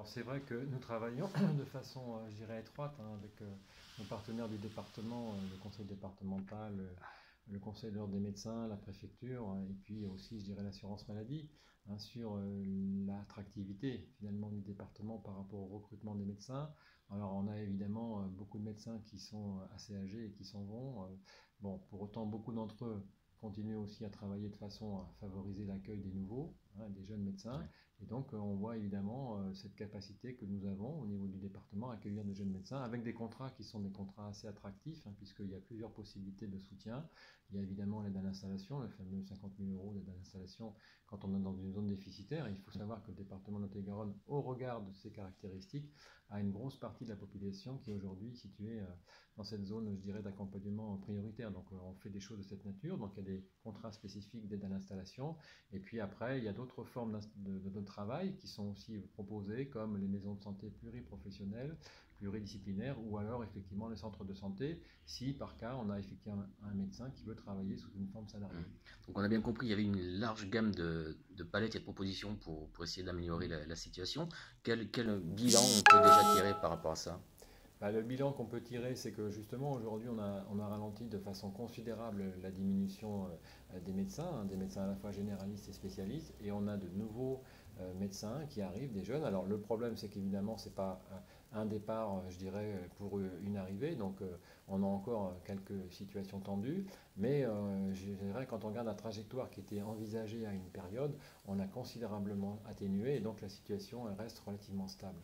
Alors c'est vrai que nous travaillons de façon, je dirais, étroite avec nos partenaires du département, le conseil départemental, le conseil de l'ordre des médecins, la préfecture, et puis aussi, je dirais, l'assurance maladie, sur l'attractivité finalement du département par rapport au recrutement des médecins. Alors on a évidemment beaucoup de médecins qui sont assez âgés et qui s'en vont. Bon, pour autant, beaucoup d'entre eux continuent aussi à travailler de façon à favoriser l'accueil des nouveaux, des jeunes médecins. Ouais. Et donc, on voit évidemment cette capacité que nous avons au niveau du département à accueillir de jeunes médecins avec des contrats qui sont des contrats assez attractifs, puisqu'il y a plusieurs possibilités de soutien. Il y a évidemment l'aide à l'installation, le fameux 50 000 euros d'aide à l'installation quand on est dans une zone déficitaire. Et il faut savoir que le département de Lot-et-Garonne, au regard de ses caractéristiques, a une grosse partie de la population qui est aujourd'hui située dans cette zone, je dirais, d'accompagnement prioritaire. Donc, on fait des choses de cette nature. Donc, il y a des contrats spécifiques d'aide à l'installation. Et puis après, il y a d'autres formes de travail qui sont aussi proposées, comme les maisons de santé pluriprofessionnelles, pluridisciplinaires, ou alors effectivement les centres de santé, si par cas on a effectivement un médecin qui veut travailler sous une forme salariée. Donc on a bien compris, il y avait une large gamme de palettes et de propositions pour essayer d'améliorer la situation. Quel bilan on peut déjà tirer par rapport à ça? Bah, le bilan qu'on peut tirer, c'est que justement aujourd'hui on a ralenti de façon considérable la diminution des médecins à la fois généralistes et spécialistes, et on a de nouveaux médecins qui arrivent, des jeunes. Alors le problème, c'est qu'évidemment c'est pas un départ, je dirais, pour une arrivée, donc on a encore quelques situations tendues, mais je dirais quand on regarde la trajectoire qui était envisagée à une période, on a considérablement atténué, et donc la situation elle reste relativement stable.